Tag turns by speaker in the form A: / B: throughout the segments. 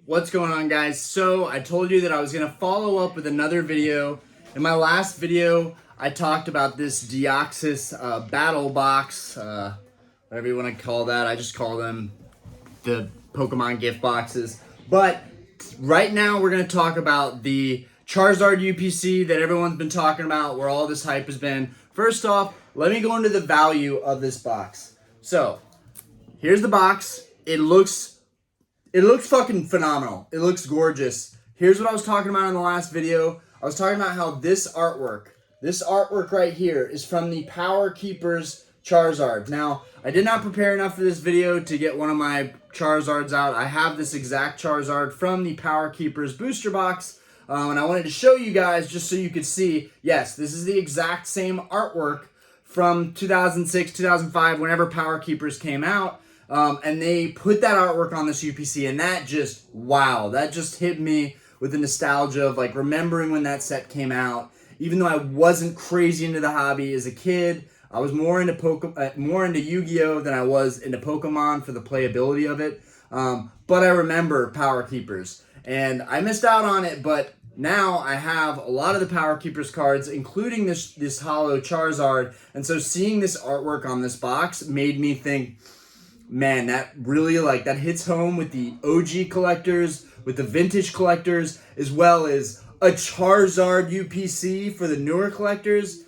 A: What's going on, guys? So I told you that I was going to follow up with another video. In my last video, I talked about this Deoxys battle box, whatever you want to call that. I just call them the Pokemon gift boxes. But right now we're going to talk about the Charizard UPC that everyone's been talking about, where all this hype has been. First off, let me go into the value of this box. So here's the box. It looks fucking phenomenal. It looks gorgeous. Here's what I was talking about in the last video. I was talking about how this artwork right here is from the Power Keepers Charizard. Now, I did not prepare enough for this video to get one of my Charizards out. I have this exact Charizard from the Power Keepers booster box. And I wanted to show you guys just so you could see, yes, this is the exact same artwork from 2006, 2005, whenever Power Keepers came out. And they put that artwork on this UPC, and that just, wow, that just hit me with the nostalgia of like remembering when that set came out. Even though I wasn't crazy into the hobby as a kid, I was more into Yu-Gi-Oh than I was into Pokemon for the playability of it. But I remember Power Keepers, and I missed out on it. But now I have a lot of the Power Keepers cards, including this holo Charizard. And so seeing this artwork on this box made me think, man, that really that hits home with the OG collectors, with the vintage collectors, as well as a Charizard UPC for the newer collectors.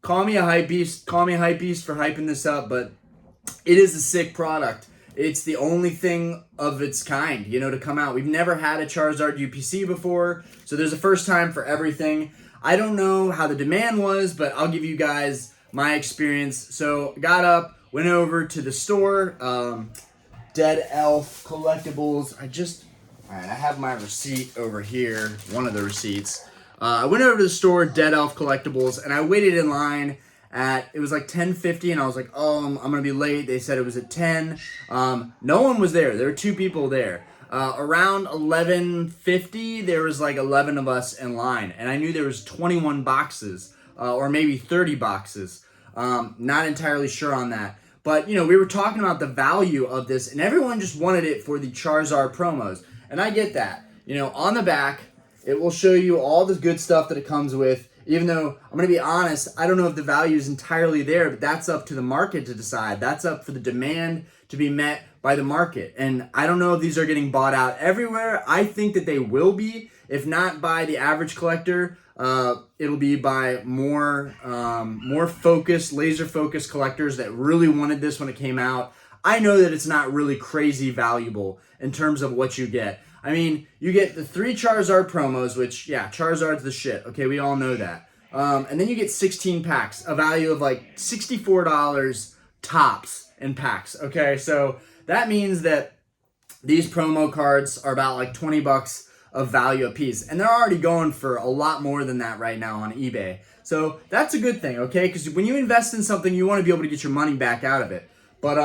A: Call me a hype beast for hyping this up, but it is a sick product. It's the only thing of its kind, to come out. We've never had a Charizard UPC before, so there's a first time for everything. I don't know how the demand was, but I'll give you guys my experience. So got up, went over to the store, Dead Elf Collectibles. I have my receipt over here, one of the receipts. I went over to the store, Dead Elf Collectibles, and I waited in line it was like 10:50, and I was like, oh, I'm going to be late. They said it was at 10. No one was there. There were two people there. Around 11:50, there was like 11 of us in line, and I knew there was 21 boxes, or maybe 30 boxes. Not entirely sure on that. But, we were talking about the value of this, and everyone just wanted it for the Charizard promos. And I get that. On the back, it will show you all the good stuff that it comes with, even though, I'm going to be honest, I don't know if the value is entirely there, but that's up to the market to decide. That's up for the demand to be met by the market. And I don't know if these are getting bought out everywhere. I think that they will be. If not by the average collector, it'll be by more focused, laser-focused collectors that really wanted this when it came out. I know that it's not really crazy valuable in terms of what you get. I mean, you get the 3 Charizard promos, which, yeah, Charizard's the shit. Okay, we all know that. And then you get 16 packs, a value of like $64 tops in packs. Okay, so that means that these promo cards are about like 20 bucks of value a piece, and they're already going for a lot more than that right now on eBay. So that's a good thing, okay? Because when you invest in something, you want to be able to get your money back out of it. But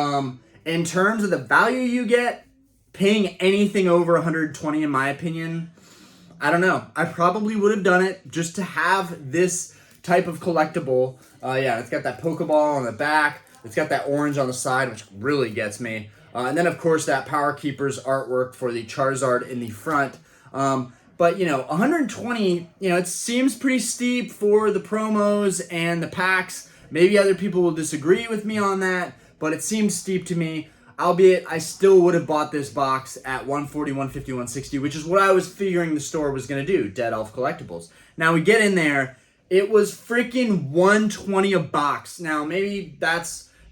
A: in terms of the value you get, paying anything over 120, in my opinion, I don't know. I probably would have done it just to have this type of collectible. Yeah, it's got that Pokeball on the back. It's got that orange on the side, which really gets me. And then, of course, that Power Keepers artwork for the Charizard in the front. But 120, it seems pretty steep for the promos and the packs. Maybe other people will disagree with me on that, but it seems steep to me. Albeit, I still would have bought this box at 140, 150, 160, which is what I was figuring the store was going to do, Dead Elf Collectibles. Now, we get in there, it was freaking 120 a box. Now, maybe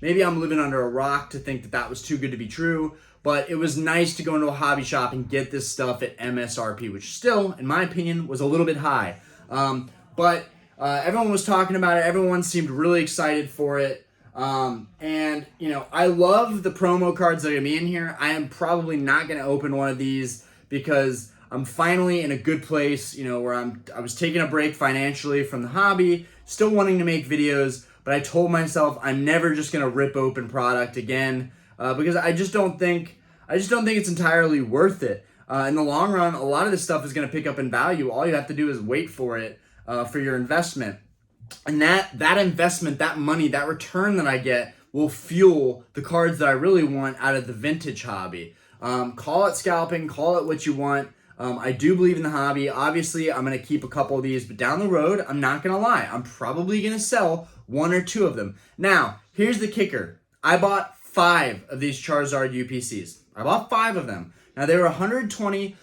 A: I'm living under a rock to think that that was too good to be true, but it was nice to go into a hobby shop and get this stuff at MSRP, which still, in my opinion, was a little bit high. But everyone was talking about it. Everyone seemed really excited for it. And I love the promo cards that are going to be in here. I am probably not going to open one of these because I'm finally in a good place, where I was taking a break financially from the hobby, still wanting to make videos, but I told myself I'm never just going to rip open product again, because I just don't think it's entirely worth it. In the long run, a lot of this stuff is going to pick up in value. All you have to do is wait for it, for your investment. And that investment, that money, that return that I get will fuel the cards that I really want out of the vintage hobby. Call it scalping, call it what you want. I do believe in the hobby. Obviously, I'm going to keep a couple of these, but down the road, I'm not going to lie. I'm probably going to sell 1 or 2 of them. Now, here's the kicker. I bought 5 of these Charizard UPCs. I bought 5 of them. Now, they were 120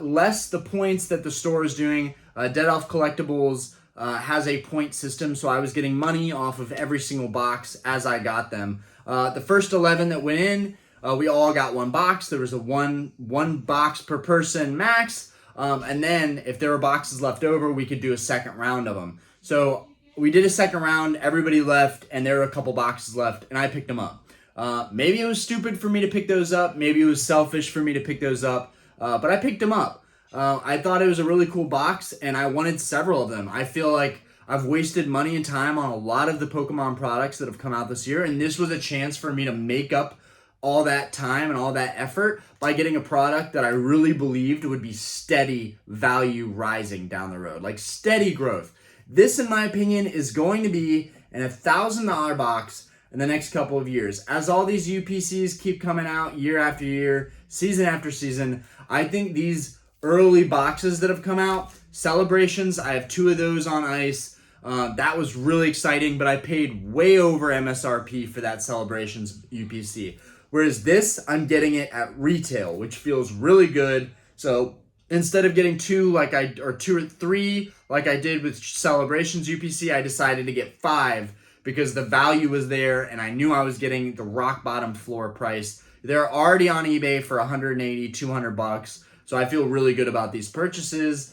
A: less the points that the store is doing. Dead Elf Collectibles has a point system, so I was getting money off of every single box as I got them. The first 11 that went in, we all got 1 box. There was a one box per person max. And then if there were boxes left over, we could do a second round of them. So we did a second round, everybody left, and there were a couple boxes left, and I picked them up. Maybe it was stupid for me to pick those up. Maybe it was selfish for me to pick those up. But I picked them up. I thought it was a really cool box, and I wanted several of them. I feel like I've wasted money and time on a lot of the Pokemon products that have come out this year, and this was a chance for me to make up all that time and all that effort by getting a product that I really believed would be steady value rising down the road, like steady growth. This, in my opinion, is going to be an $1,000 box in the next couple of years. As all these UPCs keep coming out year after year, season after season, I think these early boxes that have come out, Celebrations, I have 2 of those on ice. That was really exciting, but I paid way over MSRP for that Celebrations UPC. Whereas this, I'm getting it at retail, which feels really good. So instead of getting 2 or 2 or 3 like I did with Celebrations UPC, I decided to get 5 because the value was there and I knew I was getting the rock bottom floor price. They're already on eBay for 180, 200 bucks. So I feel really good about these purchases.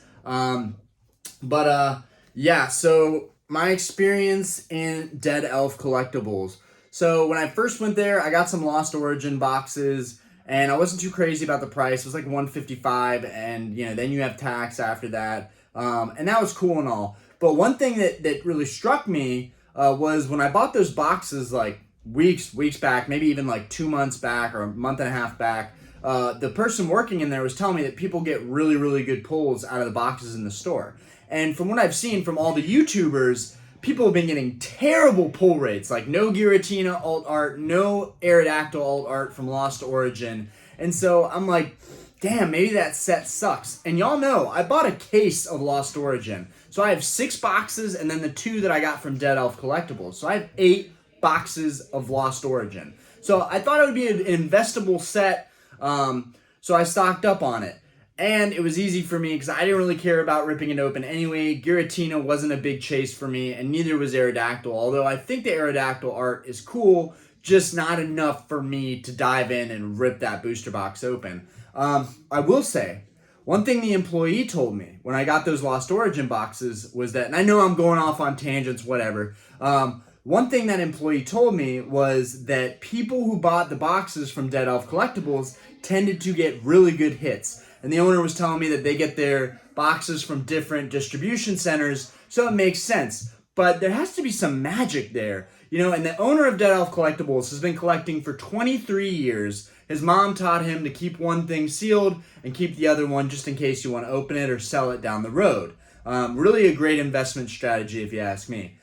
A: Yeah, so my experience in Dead Elf Collectibles. So when I first went there, I got some Lost Origin boxes, and I wasn't too crazy about the price. It was like $155, and then you have tax after that, and that was cool and all. But one thing that really struck me was when I bought those boxes like weeks back, maybe even like 2 months back or a month and a half back. The person working in there was telling me that people get really good pulls out of the boxes in the store. And from what I've seen from all the YouTubers, people have been getting terrible pull rates, like no Giratina alt art, no Aerodactyl alt art from Lost Origin. And so I'm like, damn, maybe that set sucks. And y'all know, I bought a case of Lost Origin. So I have 6 boxes and then the 2 that I got from Dead Elf Collectibles. So I have 8 boxes of Lost Origin. So I thought it would be an investable set, so I stocked up on it. And it was easy for me because I didn't really care about ripping it open anyway. Giratina wasn't a big chase for me, and neither was Aerodactyl. Although I think the Aerodactyl art is cool, just not enough for me to dive in and rip that booster box open. I will say, one thing the employee told me when I got those Lost Origin boxes was that, and I know I'm going off on tangents, whatever. One thing that employee told me was that people who bought the boxes from Dead Elf Collectibles tended to get really good hits. And the owner was telling me that they get their boxes from different distribution centers, so it makes sense. But there has to be some magic there. And the owner of Dead Elf Collectibles has been collecting for 23 years. His mom taught him to keep one thing sealed and keep the other one just in case you want to open it or sell it down the road. Really a great investment strategy if you ask me.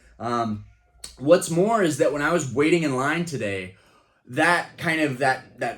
A: What's more is that when I was waiting in line today, that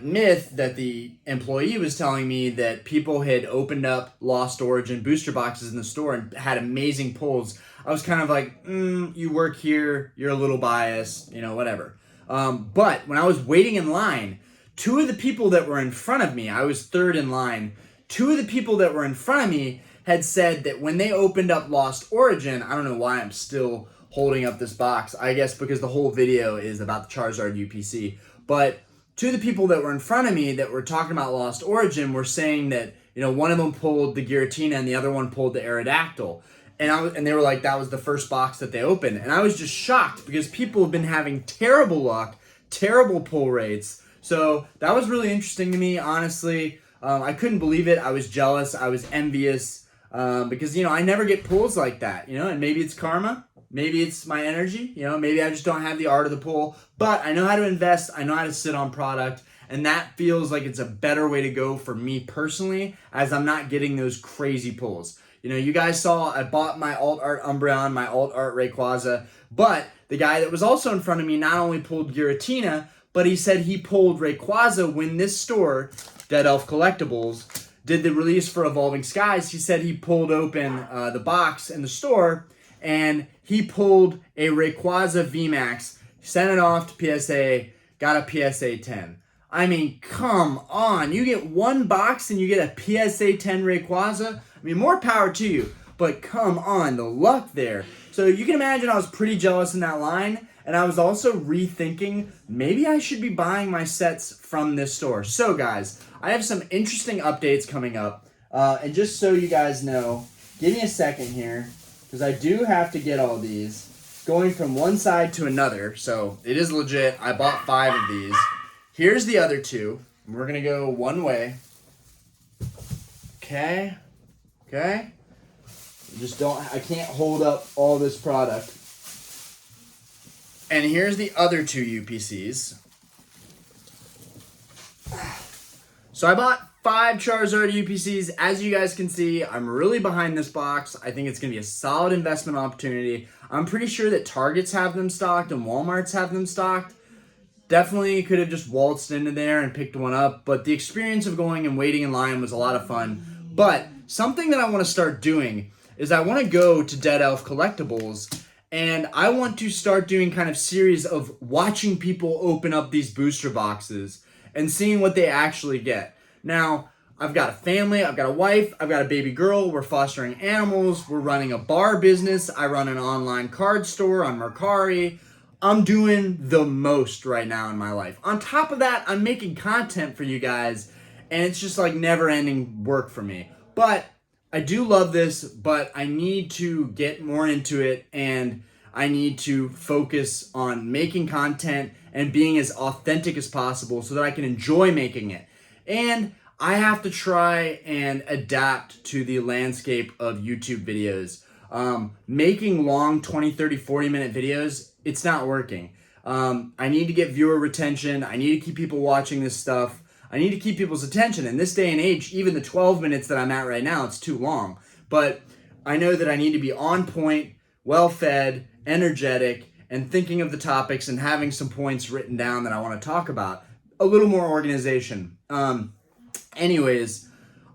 A: myth that the employee was telling me that people had opened up Lost Origin booster boxes in the store and had amazing pulls, I was kind of like, you work here, you're a little biased, whatever. But when I was waiting in line, 2 of the people that were in front of me, I was 3rd in line, 2 of the people that were in front of me had said that when they opened up Lost Origin, I don't know why I'm still holding up this box, I guess because the whole video is about the Charizard UPC, but 2 of the people that were in front of me that were talking about Lost Origin were saying that, one of them pulled the Giratina and the other one pulled the Aerodactyl. And they were like, that was the first box that they opened. And I was just shocked because people have been having terrible luck, terrible pull rates. So that was really interesting to me, honestly. I couldn't believe it. I was jealous. I was envious because, I never get pulls like that, and maybe it's karma. Maybe it's my energy, maybe I just don't have the art of the pull, but I know how to invest. I know how to sit on product, and that feels like it's a better way to go for me personally, as I'm not getting those crazy pulls. You guys saw I bought my alt art Umbreon, my alt art Rayquaza, but the guy that was also in front of me not only pulled Giratina, but he said he pulled Rayquaza when this store Dead Elf Collectibles, did the release for Evolving Skies, he said he pulled open the box in the store and he pulled a Rayquaza VMAX, sent it off to PSA, got a PSA 10. I mean, come on. You get one box and you get a PSA 10 Rayquaza. I mean, more power to you, but come on, the luck there. So you can imagine I was pretty jealous in that line, and I was also rethinking maybe I should be buying my sets from this store. So guys, I have some interesting updates coming up. And just so you guys know, give me a second here, because I do have to get all these going from one side to another. So it is legit. I bought 5 of these. Here's the other 2. We're going to go one way. Okay. I can't hold up all this product. And here's the other 2 UPCs. So I bought 5 Charizard UPCs. As you guys can see, I'm really behind this box. I think it's going to be a solid investment opportunity. I'm pretty sure that Targets have them stocked and Walmarts have them stocked. Definitely could have just waltzed into there and picked one up, but the experience of going and waiting in line was a lot of fun. But something that I want to start doing is I want to go to Dead Elf Collectibles, and I want to start doing kind of series of watching people open up these booster boxes and seeing what they actually get. Now, I've got a family, I've got a wife, I've got a baby girl, we're fostering animals, we're running a bar business, I run an online card store on Mercari. I'm doing the most right now in my life. On top of that, I'm making content for you guys, and it's just like never-ending work for me. But I do love this, but I need to get more into it, and I need to focus on making content and being as authentic as possible so that I can enjoy making it. And I have to try and adapt to the landscape of YouTube videos. Making long 20, 30, 40-minute videos, it's not working. I need to get viewer retention. I need to keep people watching this stuff. I need to keep people's attention. In this day and age, even the 12 minutes that I'm at right now, it's too long. But I know that I need to be on point, well-fed, energetic, and thinking of the topics and having some points written down that I want to talk about. A little more organization. Anyways,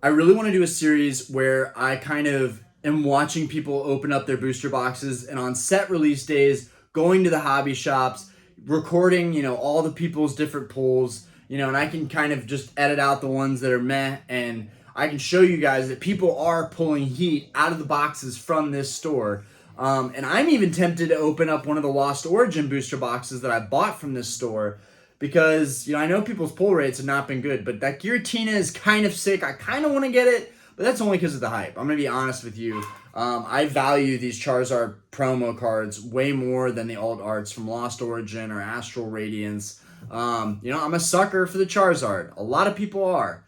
A: I really want to do a series where I kind of am watching people open up their booster boxes, and on set release days, going to the hobby shops, recording, all the people's different pulls, and I can kind of just edit out the ones that are meh, and I can show you guys that people are pulling heat out of the boxes from this store. And I'm even tempted to open up one of the Lost Origin booster boxes that I bought from this store, because, I know people's pull rates have not been good, but that Giratina is kind of sick. I kind of want to get it, but that's only because of the hype. I'm going to be honest with you. I value these Charizard promo cards way more than the alt arts from Lost Origin or Astral Radiance. I'm a sucker for the Charizard. A lot of people are.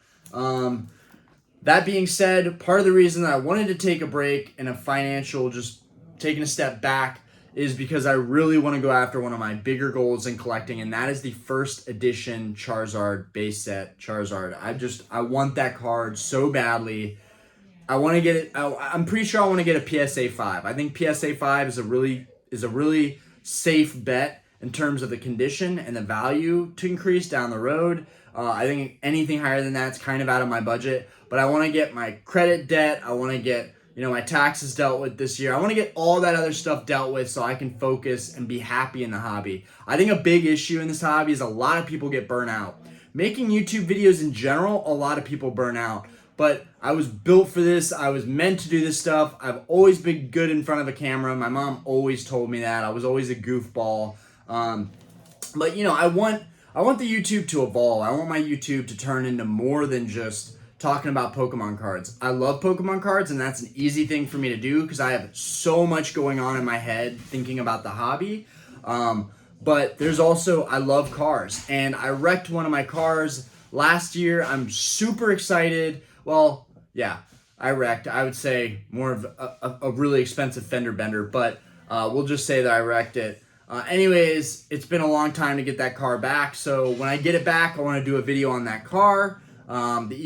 A: That being said, part of the reason that I wanted to take a break and a financial, just taking a step back, is because I really want to go after one of my bigger goals in collecting, and that is the first edition Charizard base set Charizard. I want that card so badly. I want to get it. I'm pretty sure I want to get a PSA 5. I think PSA 5 is a really safe bet in terms of the condition and the value to increase down the road. I think anything higher than that's kind of out of my budget, but I want to get my credit debt. I want to get, my taxes dealt with this year. I want to get all that other stuff dealt with so I can focus and be happy in the hobby. I think a big issue in this hobby is a lot of people get burnt out. Making YouTube videos in general, a lot of people burn out. But I was built for this. I was meant to do this stuff. I've always been good in front of a camera. My mom always told me that. I was always a goofball. But I want the YouTube to evolve. I want my YouTube to turn into more than just talking about Pokemon cards. I love Pokemon cards, and that's an easy thing for me to do because I have so much going on in my head thinking about the hobby. But there's also, I love cars, and I wrecked one of my cars last year. I'm super excited. Well, yeah, I wrecked. I would say more of a really expensive fender bender, but we'll just say that I wrecked it. Anyways, it's been a long time to get that car back, so when I get it back, I want to do a video on that car, the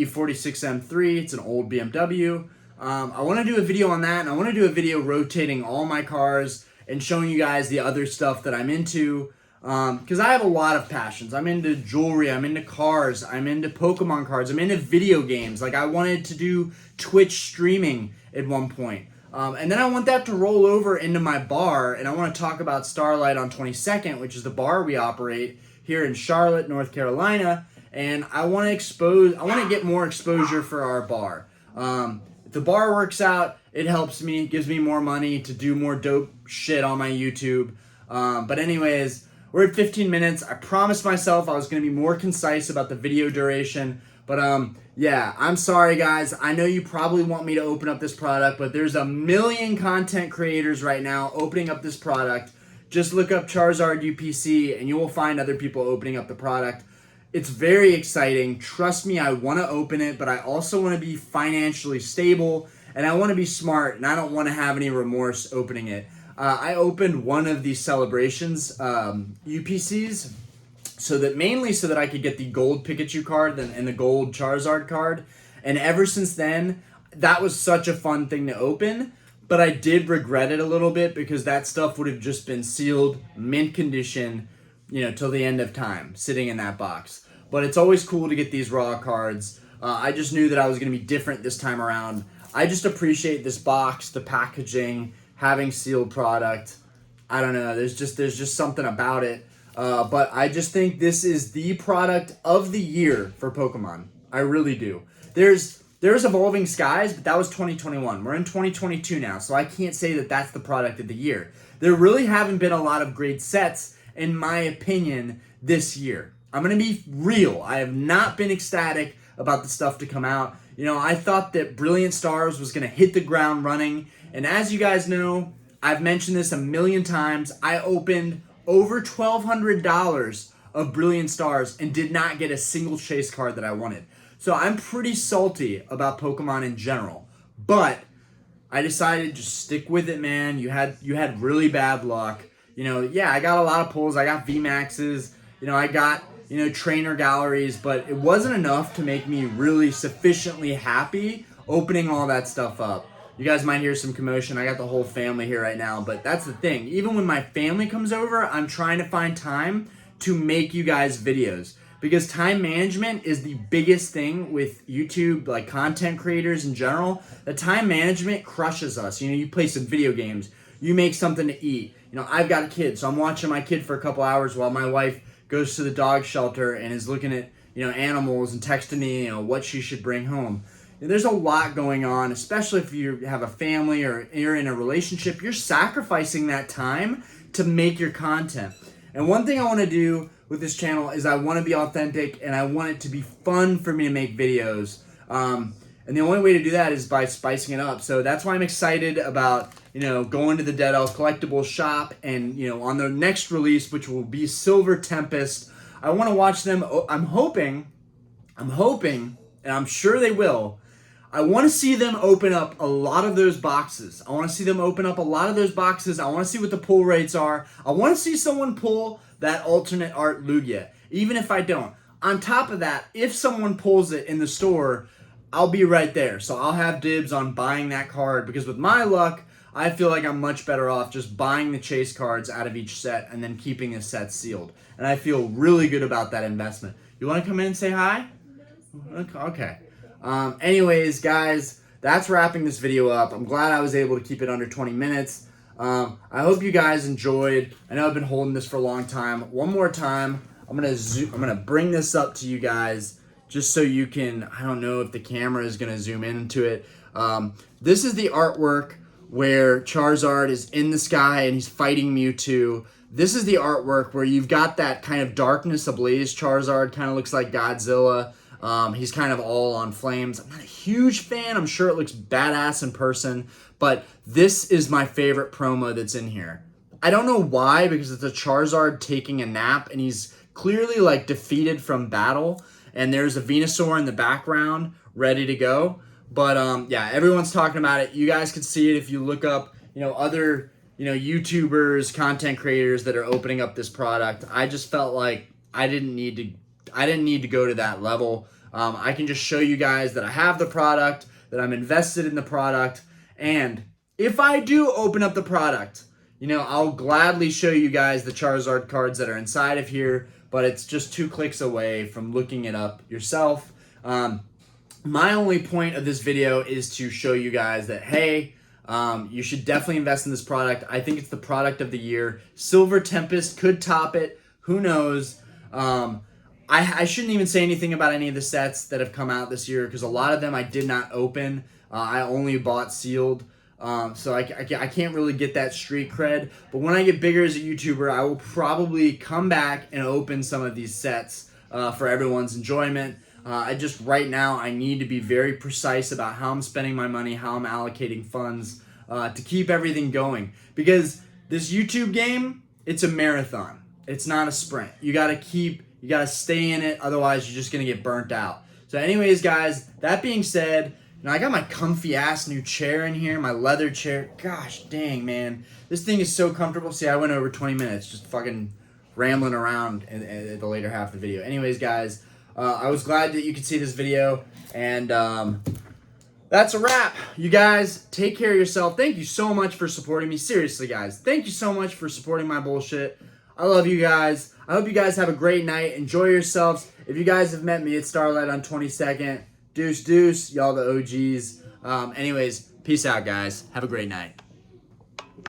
A: E46 M3. It's an old BMW. I want to do a video on that, and I want to do a video rotating all my cars and showing you guys the other stuff that I'm into. Because I have a lot of passions. I'm into jewelry, I'm into cars, I'm into Pokemon cards, I'm into video games. Like I wanted to do Twitch streaming at one point. And then I want that to roll over into my bar, and I want to talk about Starlight on 22nd, which is the bar we operate here in Charlotte, North Carolina. And I want to get more exposure for our bar. If the bar works out, it helps me, gives me more money to do more dope shit on my YouTube. But anyways, we're at 15 minutes. I promised myself I was going to be more concise about the video duration. But yeah, I'm sorry guys. I know you probably want me to open up this product, but there's a million content creators right now opening up this product. Just look up Charizard UPC and you will find other people opening up the product. It's very exciting. Trust me, I want to open it, but I also want to be financially stable and I want to be smart and I don't want to have any remorse opening it. I opened one of these celebrations UPCs so that I could get the gold Pikachu card and the gold Charizard card. And ever since then, that was such a fun thing to open. But I did regret it a little bit because that stuff would have just been sealed, mint condition, till the end of time, sitting in that box. But it's always cool to get these raw cards. I just knew that I was going to be different this time around. I just appreciate this box, the packaging, having sealed product. I don't know. There's just something about it. But I just think this is the product of the year for Pokemon. I really do. There's Evolving Skies, but that was 2021. We're in 2022 now, so I can't say that that's the product of the year. There really haven't been a lot of great sets, in my opinion, this year. I'm going to be real. I have not been ecstatic about the stuff to come out. I thought that Brilliant Stars was going to hit the ground running, and as you guys know, I've mentioned this a million times, I opened over $1,200 of Brilliant Stars and did not get a single chase card that I wanted. So I'm pretty salty about Pokemon in general. But I decided to just stick with it, man. You had really bad luck. Yeah, I got a lot of pulls. I got VMAXs. I got, trainer galleries. But it wasn't enough to make me really sufficiently happy opening all that stuff up. You guys might hear some commotion. I got the whole family here right now, but that's the thing. Even when my family comes over, I'm trying to find time to make you guys videos because time management is the biggest thing with YouTube, like content creators in general. The time management crushes us. You play some video games, you make something to eat. I've got a kid, so I'm watching my kid for a couple hours while my wife goes to the dog shelter and is looking at, animals and texting me, what she should bring home. There's a lot going on, especially if you have a family or you're in a relationship. You're sacrificing that time to make your content. And one thing I want to do with this channel is I want to be authentic and I want it to be fun for me to make videos. And the only way to do that is by spicing it up. So that's why I'm excited about, going to the Dead Elf Collectibles shop and, on their next release, which will be Silver Tempest. I want to watch them. I'm hoping, and I'm sure they will. I want to see them open up a lot of those boxes. I want to see them open up a lot of those boxes. I want to see what the pull rates are. I want to see someone pull that alternate art Lugia, even if I don't. On top of that, if someone pulls it in the store, I'll be right there. So I'll have dibs on buying that card because with my luck, I feel like I'm much better off just buying the chase cards out of each set and then keeping the set sealed. And I feel really good about that investment. You want to come in and say hi? Okay. Anyways, guys, that's wrapping this video up. I'm glad I was able to keep it under 20 minutes. I hope you guys enjoyed. I know I've been holding this for a long time. One more time, I'm gonna bring this up to you guys just so you can, I don't know if the camera is gonna zoom into it. This is the artwork where Charizard is in the sky and he's fighting Mewtwo. This is the artwork where you've got that kind of darkness ablaze Charizard, kind of looks like Godzilla. He's kind of all on flames. I'm not a huge fan. I'm sure it looks badass in person, but this is my favorite promo that's in here. I don't know why, because it's a Charizard taking a nap and he's clearly like defeated from battle and there's a Venusaur in the background ready to go. But yeah, everyone's talking about it. You guys can see it if you look up, other, YouTubers, content creators that are opening up this product. I just felt like I didn't need to go to that level. I can just show you guys that I have the product, that I'm invested in the product, and if I do open up the product, I'll gladly show you guys the Charizard cards that are inside of here, but it's just 2 clicks away from looking it up yourself. My only point of this video is to show you guys that, hey, you should definitely invest in this product. I think it's the product of the year. Silver Tempest could top it. Who knows? I shouldn't even say anything about any of the sets that have come out this year because a lot of them I did not open. I only bought sealed. So I can't really get that street cred. But when I get bigger as a YouTuber, I will probably come back and open some of these sets for everyone's enjoyment. Right now, I need to be very precise about how I'm spending my money, how I'm allocating funds to keep everything going. Because this YouTube game, it's a marathon. It's not a sprint. You gotta stay in it, otherwise you're just gonna get burnt out. So anyways, guys, that being said, I got my comfy ass new chair in here, my leather chair. Gosh dang, man. This thing is so comfortable. See, I went over 20 minutes just fucking rambling around at the later half of the video. Anyways, guys, I was glad that you could see this video, and that's a wrap. You guys, take care of yourself. Thank you so much for supporting me. Seriously, guys, thank you so much for supporting my bullshit. I love you guys. I hope you guys have a great night. Enjoy yourselves. If you guys have met me at Starlight on 22nd, deuce, y'all the OGs. Anyways, peace out, guys. Have a great night.